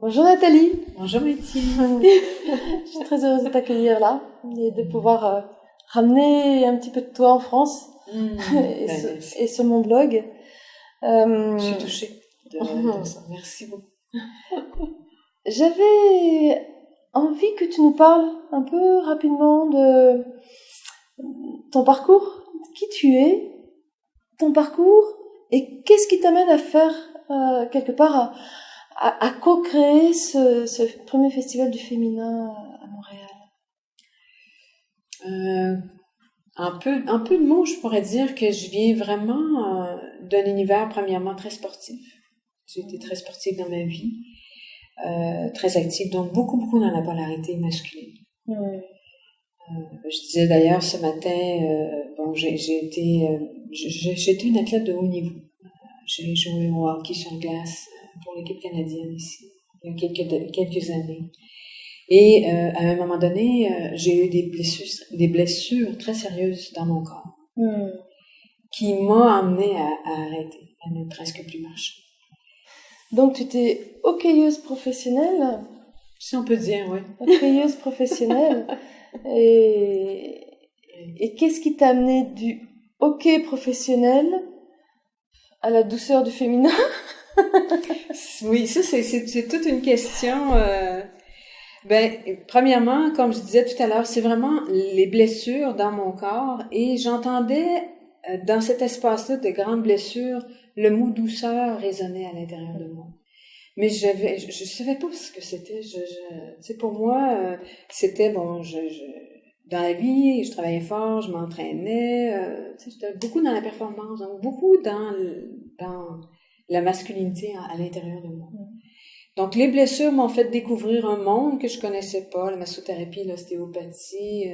Bonjour Nathalie. Bonjour Mathilde. Je suis très heureuse de t'accueillir là et de pouvoir ramener un petit peu de toi en France et sur mon blog. Je suis touchée de ça. Merci beaucoup. J'avais envie que tu nous parles un peu rapidement de ton parcours, qui tu es, ton parcours et qu'est-ce qui t'amène à faire quelque part à co-créer ce premier festival du féminin à Montréal. Un peu de mots, je pourrais dire que je viens vraiment d'un univers premièrement très sportif. J'ai été très sportive dans ma vie, très active, donc beaucoup dans la polarité masculine. Je disais d'ailleurs ce matin, j'ai été une athlète de haut niveau. J'ai joué au hockey sur glace pour l'équipe canadienne ici, il y a quelques années. Et à un moment donné, j'ai eu des blessures très sérieuses dans mon corps, qui m'ont amenée à arrêter, à ne presque plus marcher. Donc tu étais hockeyeuse professionnelle. Si on peut dire, oui. Hockeyeuse professionnelle. Et qu'est-ce qui t'a amené du hockey professionnel à la douceur du féminin? Oui, ça c'est toute une question. Premièrement, comme je disais tout à l'heure, c'est vraiment les blessures dans mon corps et j'entendais dans cet espace-là de grandes blessures, le mot douceur résonnait à l'intérieur de moi. Mais je savais pas ce que c'était. Pour moi, c'était bon. Dans la vie, je travaillais fort, je m'entraînais. J'étais beaucoup dans la performance, donc beaucoup dans la masculinité à l'intérieur de moi. Donc, les blessures m'ont fait découvrir un monde que je connaissais pas, la massothérapie, l'ostéopathie.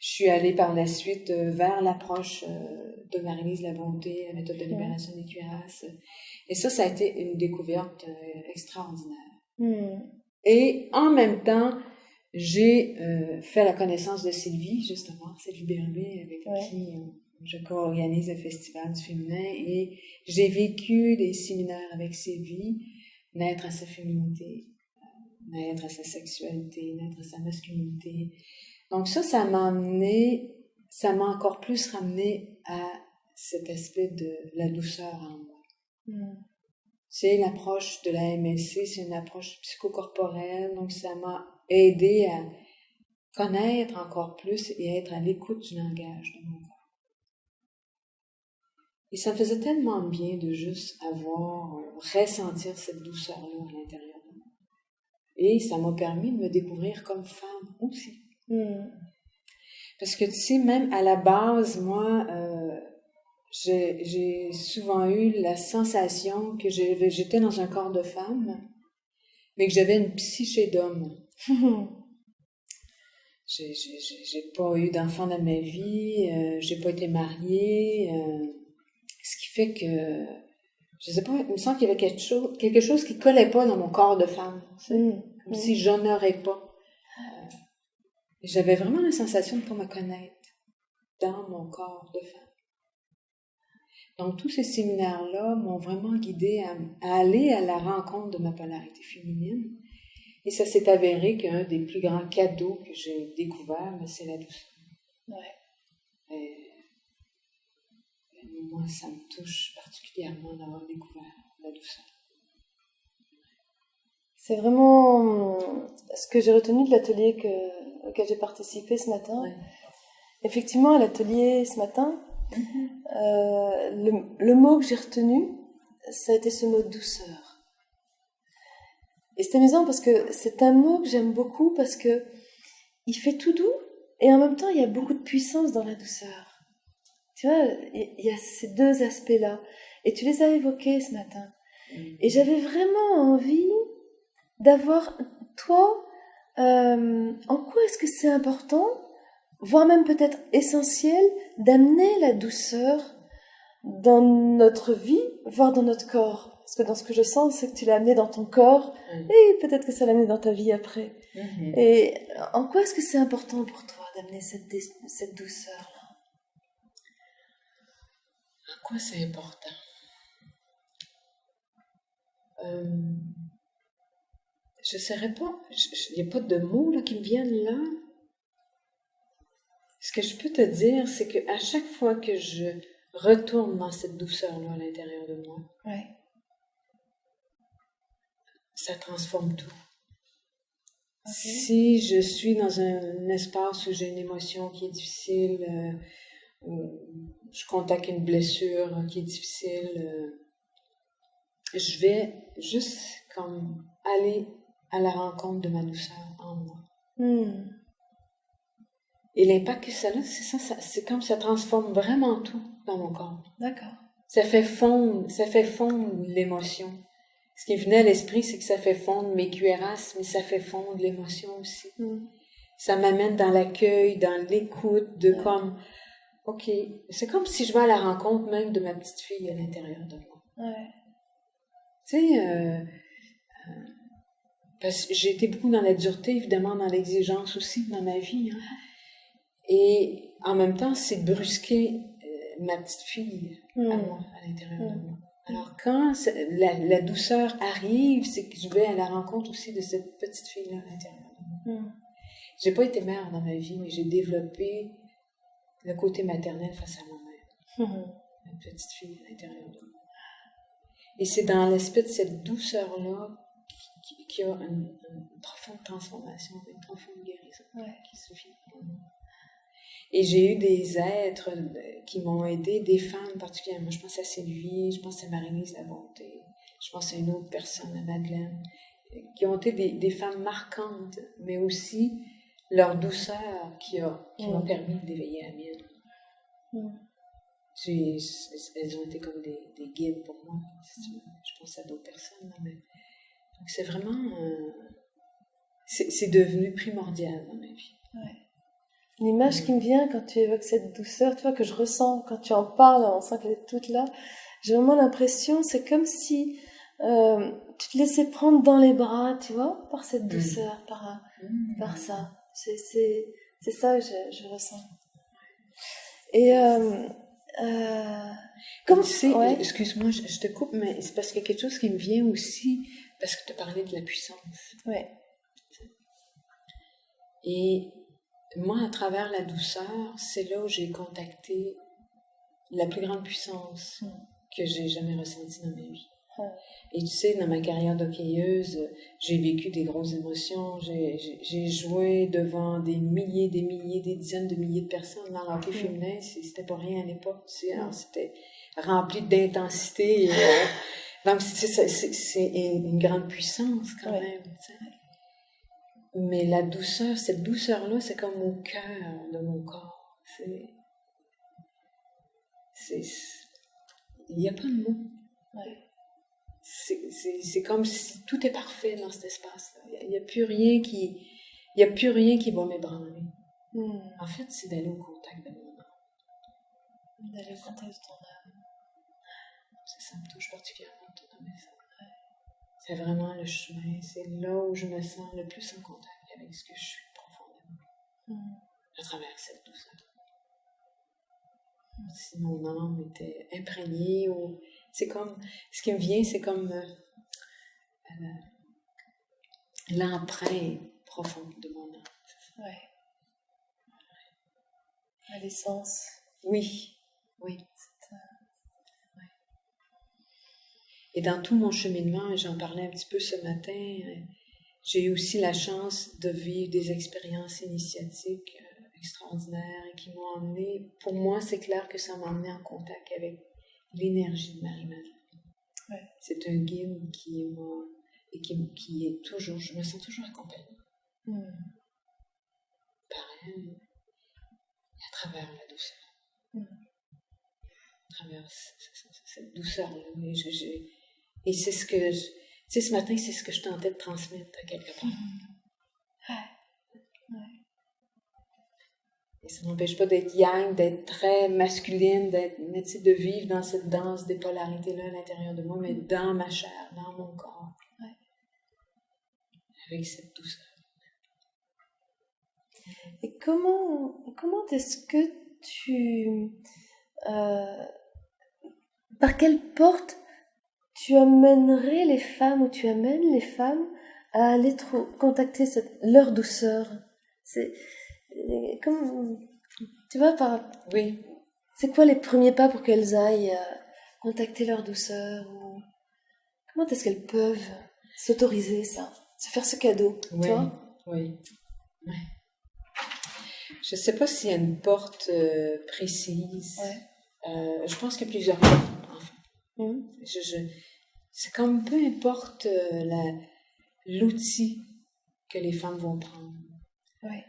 Je suis allée par la suite vers l'approche de Marie-Lise Labonté, la méthode de libération des cuirasses. Et ça a été une découverte extraordinaire. Et en même temps, j'ai fait la connaissance de Sylvie, justement, Sylvie Berbé, avec qui je co-organise le Festival du féminin. Et j'ai vécu des séminaires avec Sylvie, naître à sa féminité, naître à sa sexualité, naître à sa masculinité. Donc ça m'a encore plus ramené à cet aspect de la douceur en moi. C'est l'approche de la MSC, c'est une approche psychocorporelle, donc ça m'a aidé à connaître encore plus et être à l'écoute du langage de mon corps. Et ça me faisait tellement de bien de juste ressentir cette douceur-là à l'intérieur de moi. Et ça m'a permis de me découvrir comme femme aussi. Parce que tu sais, même à la base, moi, j'ai souvent eu la sensation que j'étais dans un corps de femme, mais que j'avais une psyché d'homme. J'ai pas eu d'enfant dans ma vie, j'ai pas été mariée, ce qui fait que, je sais pas, il me semble qu'il y avait quelque chose qui collait pas dans mon corps de femme, comme si j'honorais pas. J'avais vraiment la sensation de pas me connaître dans mon corps de femme. Donc, tous ces séminaires-là m'ont vraiment guidée à aller à la rencontre de ma polarité féminine. Et ça s'est avéré qu'un des plus grands cadeaux que j'ai découvert, c'est la douceur. Moi, ça me touche particulièrement d'avoir découvert la douceur. C'est vraiment ce que j'ai retenu de l'atelier auquel j'ai participé ce matin. Ouais. Effectivement, à l'atelier ce matin, le mot que j'ai retenu, ça a été ce mot douceur. Et c'est amusant parce que c'est un mot que j'aime beaucoup parce que il fait tout doux et en même temps il y a beaucoup de puissance dans la douceur. Tu vois, il y a ces deux aspects-là. Et tu les as évoqués ce matin. Et j'avais vraiment envie d'avoir, toi, en quoi est-ce que c'est important, voire même peut-être essentiel, d'amener la douceur dans notre vie, voire dans notre corps. Parce que dans ce que je sens, c'est que tu l'as amené dans ton corps, et peut-être que ça l'a amené dans ta vie après. Et en quoi est-ce que c'est important pour toi d'amener cette douceur-là? En quoi c'est important? je saurais pas, il n'y a pas de mots là, qui me viennent là. Ce que je peux te dire, c'est qu'à chaque fois que je retourne dans cette douceur-là à l'intérieur de moi, Ouais. ça transforme tout. Okay. Si je suis dans un espace où j'ai une émotion qui est difficile, où je contacte une blessure qui est difficile, je vais juste comme aller à la rencontre de ma douceur en moi. Et l'impact que ça a, c'est comme ça transforme vraiment tout dans mon corps. D'accord. Ça fait fondre l'émotion. Ce qui venait à l'esprit, c'est que ça fait fondre mes cuirasses, mais ça fait fondre l'émotion aussi. Ça m'amène dans l'accueil, dans l'écoute, de comme, OK, c'est comme si je vais à la rencontre même de ma petite fille à l'intérieur de moi. Ouais. Tu sais, parce que j'ai été beaucoup dans la dureté, évidemment, dans l'exigence aussi dans ma vie. Hein. Et en même temps, c'est brusquer ma petite fille à moi, à l'intérieur de moi. Alors quand la douceur arrive, c'est que je vais à la rencontre aussi de cette petite fille-là à l'intérieur de moi. J'ai pas été mère dans ma vie, mais j'ai développé le côté maternel face à moi-même. Ma petite fille à l'intérieur de moi. Et c'est dans l'aspect de cette douceur-là qu'il y a une profonde transformation, une profonde guérison qui se vit pour moi. Et j'ai eu des êtres qui m'ont aidé, des femmes particulièrement. Je pense à Sylvie, je pense à Marie-Lise La Bonté, je pense à une autre personne, à Madeleine, qui ont été des femmes marquantes, mais aussi leur douceur qui m'a permis d'éveiller la mienne. Elles ont été comme des guides pour moi. Je pense à d'autres personnes. Mais... Donc c'est vraiment... c'est devenu primordial dans ma vie. Ouais. L'image qui me vient quand tu évoques cette douceur, tu vois, que je ressens quand tu en parles, on sent qu'elle est toute là. J'ai vraiment l'impression, c'est comme si tu te laissais prendre dans les bras, tu vois, par cette douceur, par ça. C'est ça que je ressens. Et comme tu sais, excuse-moi, je te coupe, mais c'est parce qu'il y a quelque chose qui me vient aussi, parce que tu as parlé de la puissance. Ouais. Et moi, à travers la douceur, c'est là où j'ai contacté la plus grande puissance que j'ai jamais ressentie dans ma vie. Et tu sais, dans ma carrière d'hockeyeuse, j'ai vécu des grosses émotions. J'ai joué devant des milliers, des dizaines de milliers de personnes dans le hockey féminin. C'était pas rien à l'époque, tu sais. Alors, c'était rempli d'intensité. Donc, c'est une grande puissance quand même, tu sais. Mais la douceur, cette douceur-là, c'est comme au cœur de mon corps. Il n'y a pas de mots. C'est comme si tout est parfait dans cet espace-là. Il n'y a plus rien qui va m'ébranler. En fait, c'est d'aller au contact de mon âme. D'aller au contact de ton âme. Ça me touche particulièrement de te donner ça. C'est vraiment le chemin, c'est là où je me sens le plus en contact avec ce que je suis profondément, à travers cette douceur. Si mon âme était imprégnée, c'est comme, ce qui me vient, c'est comme l'empreinte profonde de mon âme. Ouais. À l'essence. Oui. Et dans tout mon cheminement, et j'en parlais un petit peu ce matin, j'ai eu aussi la chance de vivre des expériences initiatiques extraordinaires et qui m'ont emmené, pour moi, c'est clair que ça m'a emmené en contact avec l'énergie de Marie-Madeleine. Ouais. C'est un guide qui est toujours, je me sens toujours accompagnée par elle, à travers la douceur. À travers cette douceur-là. Et c'est ce que tu sais, ce matin, c'est ce que je tentais de transmettre à quelque part. Et ça n'empêche pas d'être yang, d'être très masculine, mais tu sais, de vivre dans cette danse des polarités-là à l'intérieur de moi, mais dans ma chair, dans mon corps. Avec cette douceur. Et comment est-ce que tu... par quelle porte tu amènerais les femmes, ou tu amènes les femmes à aller contacter leur douceur. C'est comme, tu vois, Oui. c'est quoi les premiers pas pour qu'elles aillent contacter leur douceur ou comment est-ce qu'elles peuvent s'autoriser ça, se faire ce cadeau, Oui. tu vois? Oui. Ouais. Je ne sais pas s'il y a une porte précise. Ouais. Je pense qu'il y a plusieurs portes, en fait. Mhm. C'est comme peu importe l'outil que les femmes vont prendre. Ouais.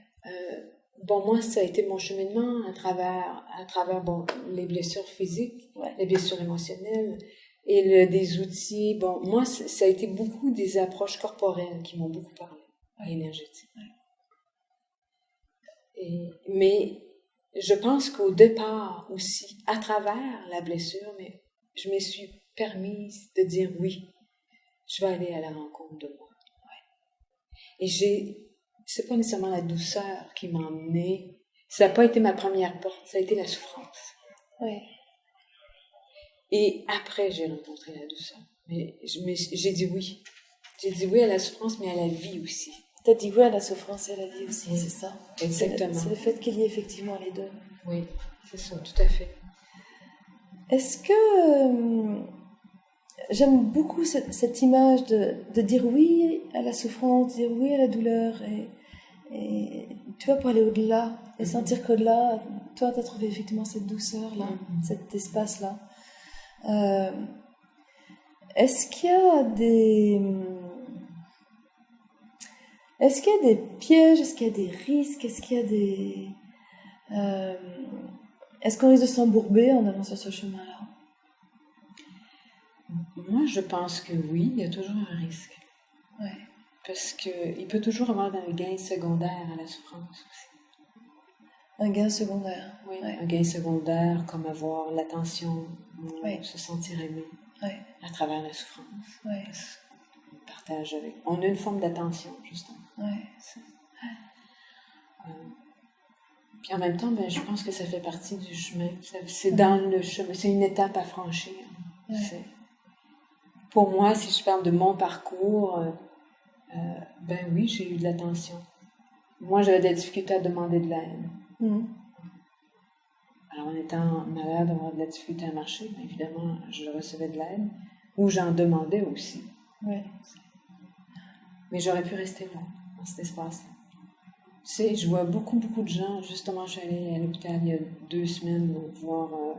Bon, moi, ça a été mon cheminement à travers bon, les blessures physiques, Ouais. les blessures émotionnelles et des outils. Bon, moi, ça a été beaucoup des approches corporelles qui m'ont beaucoup parlé, énergétiques. Ouais. Mais je pense qu'au départ aussi, à travers la blessure, mais je me suis permise de dire oui, je vais aller à la rencontre de moi. Ouais. Et c'est pas nécessairement la douceur qui m'a emmenée. Ça n'a pas été ma première porte, ça a été la souffrance. Ouais. Et après, j'ai rencontré la douceur. Mais j'ai dit oui. J'ai dit oui à la souffrance, mais à la vie aussi. T'as dit oui à la souffrance et à la vie aussi, Oui. c'est ça. Exactement. C'est le fait qu'il y ait effectivement les deux. Oui, c'est ça, tout à fait. Est-ce que j'aime beaucoup cette image de dire oui à la souffrance, dire oui à la douleur et tu vois, pour aller au-delà et sentir qu'au-delà, toi, tu as trouvé effectivement cette douceur-là, cet espace-là. Est-ce qu'il y a des pièges, est-ce qu'il y a des risques, est-ce qu'il y a des... est-ce qu'on risque de s'embourber en allant sur ce chemin-là? Moi, je pense que oui, il y a toujours un risque. Ouais. Parce qu'il peut toujours avoir un gain secondaire à la souffrance aussi. Un gain secondaire. Oui, ouais. Un gain secondaire comme avoir l'attention, ouais. se sentir aimé ouais. à travers la souffrance. Ouais. On partage avec... On a une forme d'attention, justement. Ouais. Puis en même temps, je pense que ça fait partie du chemin. C'est dans le chemin. C'est une étape à franchir. Ouais. Pour moi, si je parle de mon parcours, oui, j'ai eu de l'attention. Moi, j'avais des difficultés à demander de l'aide. Alors, en étant malade, avoir de la difficulté à marcher, bien évidemment, je recevais de l'aide. Ou j'en demandais aussi. Ouais. Mais j'aurais pu rester là, dans cet espace-là. Tu sais, je vois beaucoup de gens. Justement, je suis allée à l'hôpital il y a 2 semaines pour voir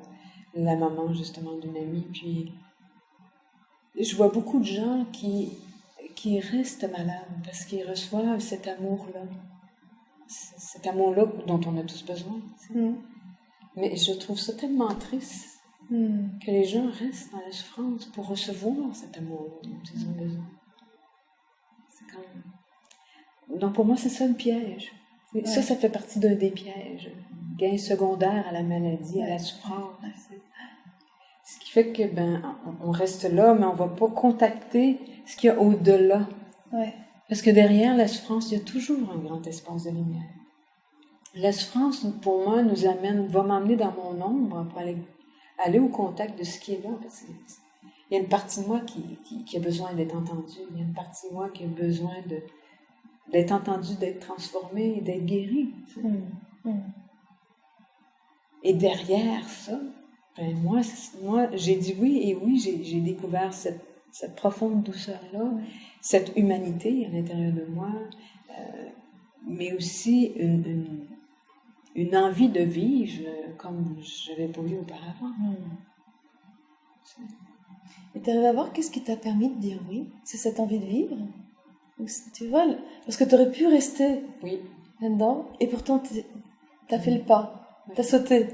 la maman, justement, d'une amie. Puis, je vois beaucoup de gens qui restent malades parce qu'ils reçoivent cet amour-là. Cet amour-là dont on a tous besoin. Mais je trouve ça tellement triste que les gens restent dans la souffrance pour recevoir cet amour-là dont ils ont besoin. C'est comme... Donc pour moi, c'est ça le piège. Ouais. Ça fait partie d'un des pièges. Gain secondaire à la maladie, à la souffrance. Ce qui fait que on reste là, mais on ne va pas contacter ce qu'il y a au-delà. Ouais. Parce que derrière la souffrance, il y a toujours un grand espace de lumière. La souffrance, pour moi, va m'emmener dans mon ombre pour aller au contact de ce qui est là. Parce qu'il y a une partie de moi qui a besoin d'être entendue. Il y a une partie de moi qui a besoin d'être entendue, d'être transformée, d'être guérie. Et derrière ça, moi, j'ai dit oui, et oui, j'ai découvert cette profonde douceur-là, cette humanité à l'intérieur de moi, mais aussi une envie de vivre comme je n'avais pas eu auparavant. Et tu arrives à voir qu'est-ce qui t'a permis de dire oui? C'est cette envie de vivre? Tu vois, parce que tu aurais pu rester là-dedans, et pourtant t'as fait le pas, t'as sauté.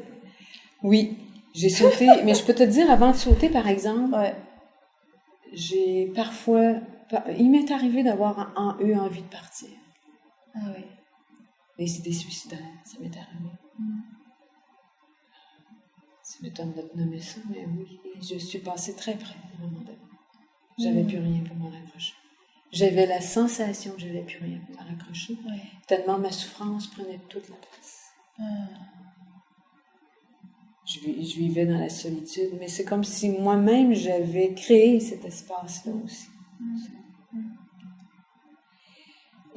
Oui, j'ai sauté, mais je peux te dire, avant de sauter, par exemple, j'ai parfois... Il m'est arrivé d'avoir eu envie de partir. Ah oui. Les idées suicidaires, ça m'est arrivé. Ça m'étonne de te nommer ça, mais oui, je suis passée très près à un moment donné. J'avais plus rien pour m'en raccrocher. J'avais la sensation que j'avais plus rien pour m'en raccrocher. Tellement ma souffrance prenait toute la place. Je vivais dans la solitude, mais c'est comme si moi-même j'avais créé cet espace-là aussi.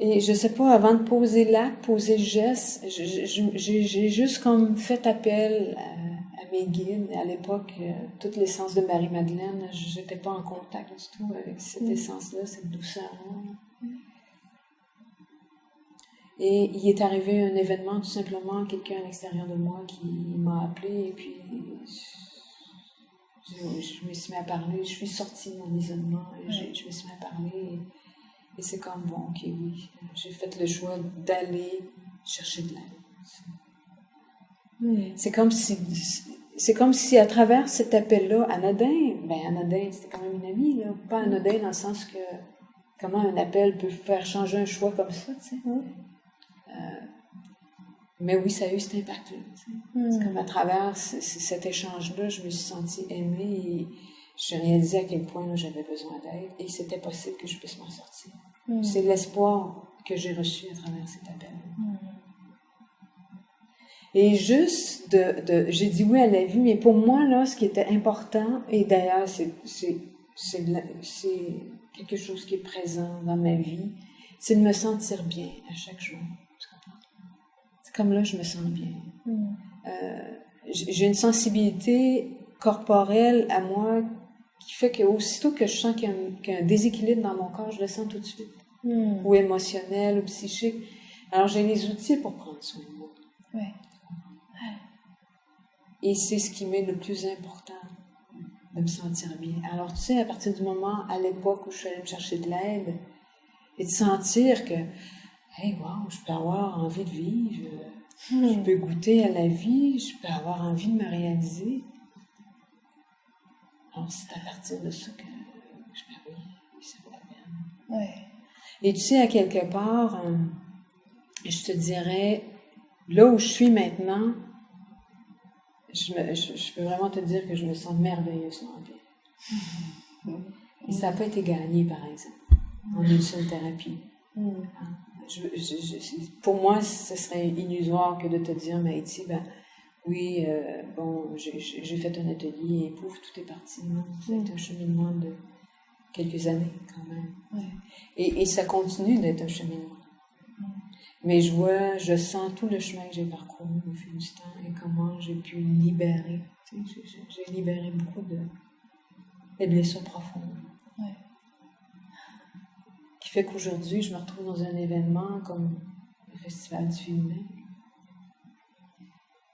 Et je sais pas, avant de poser l'acte, poser le geste, j'ai juste comme fait appel à mes guides. À l'époque, toute l'essence de Marie-Madeleine, j'étais pas en contact du tout avec cette essence-là, cette douceur-là. Et il est arrivé un événement, tout simplement, quelqu'un à l'extérieur de moi qui m'a appelé, et puis je me suis mis à parler, je suis sortie de mon isolement, et je me suis mis à parler, et c'est comme, bon, ok, oui, j'ai fait le choix d'aller chercher de l'aide. C'est comme si à travers cet appel-là, anodin, c'était quand même une amie, là, pas anodin dans le sens que, comment un appel peut faire changer un choix comme ça, tu sais. Mais oui, ça a eu cet impact-là. C'est comme à travers cet échange-là, je me suis sentie aimée et j'ai réalisé à quel point là, j'avais besoin d'aide et c'était possible que je puisse m'en sortir. C'est l'espoir que j'ai reçu à travers cet appel. Et juste j'ai dit oui à la vie, mais pour moi, là, ce qui était important, et d'ailleurs, c'est quelque chose qui est présent dans ma vie, c'est de me sentir bien à chaque jour. Comme là, je me sens bien. J'ai une sensibilité corporelle à moi qui fait qu'aussitôt que je sens qu'il y a un déséquilibre dans mon corps, je le sens tout de suite. Ou émotionnel, ou psychique. Alors, j'ai les outils pour prendre soin de moi. Et c'est ce qui m'est le plus important, de me sentir bien. Alors, tu sais, à partir du moment, à l'époque où je suis allée me chercher de l'aide, et de sentir que hey, wow, je peux avoir envie de vivre, je peux goûter à la vie, je peux avoir envie de me réaliser. Alors, c'est à partir de ça que je me oui, ça vaut la peine. Et tu sais, à quelque part, je te dirais, là où je suis maintenant, je peux vraiment te dire que je me sens merveilleusement bien. Et ça n'a pas été gagné, par exemple, en une seule thérapie. Pour moi, ce serait illusoire que de te dire, Maïti, oui, bon, j'ai fait un atelier et pouf, tout est parti. Non, c'est un cheminement de quelques années quand même. Et ça continue d'être un cheminement. Mais je sens tout le chemin que j'ai parcouru au fil du temps et comment j'ai pu libérer. J'ai libéré beaucoup de blessures profondes. Qui fait qu'aujourd'hui, je me retrouve dans un événement comme le Festival du féminin.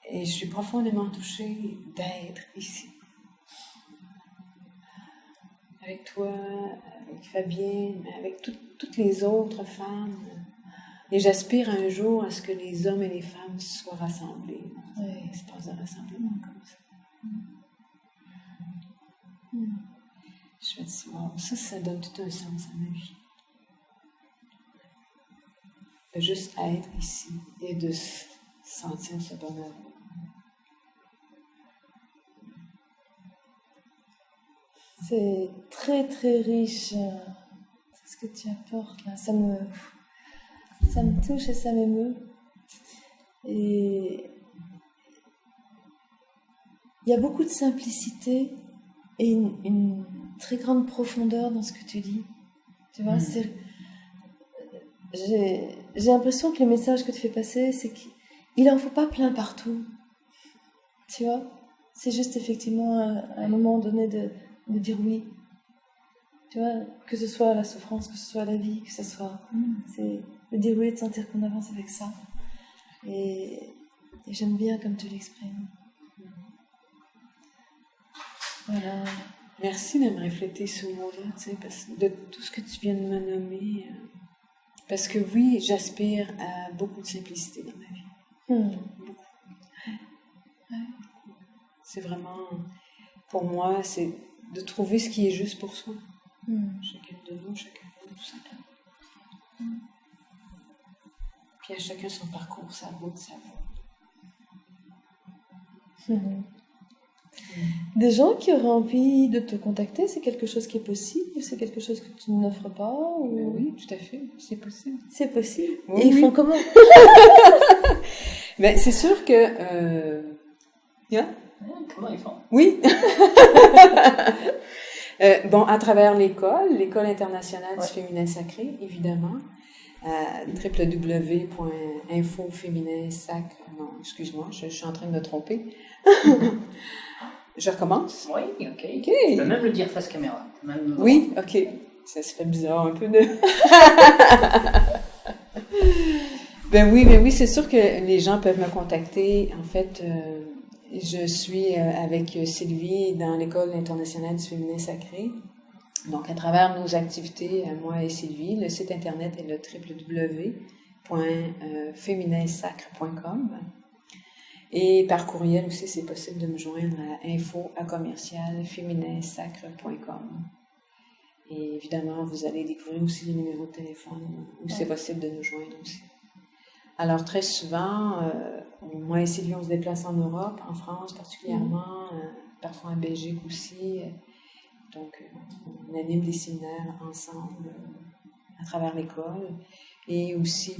Et je suis profondément touchée d'être ici. Avec toi, avec Fabienne, avec toutes les autres femmes. Et j'aspire un jour à ce que les hommes et les femmes soient rassemblés dans un espace de rassemblement comme ça. Je me dis, wow, ça donne tout un sens à ma vie. De juste être ici et de sentir ce bonheur. C'est très très riche tout ce que tu apportes là. Ça me touche et ça m'émeut. Et il y a beaucoup de simplicité et une très grande profondeur dans ce que tu dis. Tu vois, j'ai l'impression que le message que tu fais passer, c'est qu'il n'en faut pas plein partout. Tu vois, c'est juste effectivement à un moment donné de dire oui. Tu vois, que ce soit la souffrance, que ce soit la vie, que ce soit... C'est de dire oui et de sentir qu'on avance avec ça. Et j'aime bien comme tu l'exprimes. Voilà. Merci de me refléter ce mot-là, tu sais, parce que de tout ce que tu viens de me nommer. Parce que oui, j'aspire à beaucoup de simplicité dans ma vie. Beaucoup. C'est vraiment, pour moi, c'est de trouver ce qui est juste pour soi. Chacun de nous, chacun de nous, tout simplement. Puis à chacun son parcours, sa route, sa voie. Des gens qui auraient envie de te contacter, c'est quelque chose qui est possible? C'est quelque chose que tu n'offres pas ou... Oui, tout à fait, c'est possible. C'est possible. Oui, et ils font comment? Ben, c'est sûr que... Comment ils font? Oui. Bon, à travers l'école internationale du féminin sacré, évidemment. à www.infofémininsacre. Non, excuse-moi, je suis en train de me tromper. Je recommence? Oui, ok. OK. Tu peux même le dire face caméra. Même Oui, OK. Ça se fait bizarre un peu de... Ben oui, c'est sûr que les gens peuvent me contacter. En fait, je suis avec Sylvie dans l'École internationale du féminin sacré. Donc, à travers nos activités, moi et Sylvie, le site internet est le www.fémininsacre.com. Et par courriel aussi, c'est possible de me joindre à info@fémininsacre.com. Et évidemment, vous allez découvrir aussi les numéros de téléphone où c'est possible de nous joindre aussi. Alors, très souvent, moi et Sylvie, on se déplace en Europe, en France particulièrement, parfois en Belgique aussi. Donc, on anime des séminaires ensemble à travers l'école. Et aussi,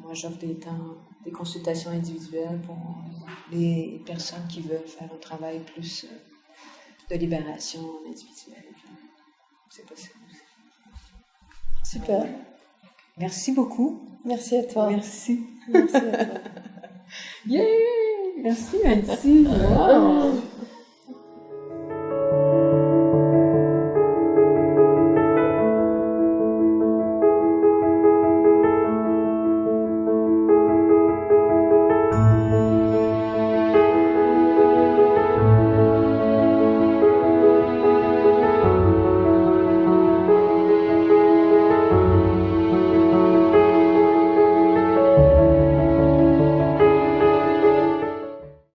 moi, j'offre des consultations individuelles pour les personnes qui veulent faire un travail plus de libération individuelle. C'est possible aussi. Super. Merci beaucoup. Merci à toi. Merci. Merci à toi. Yeah! Merci, Nancy. Wow!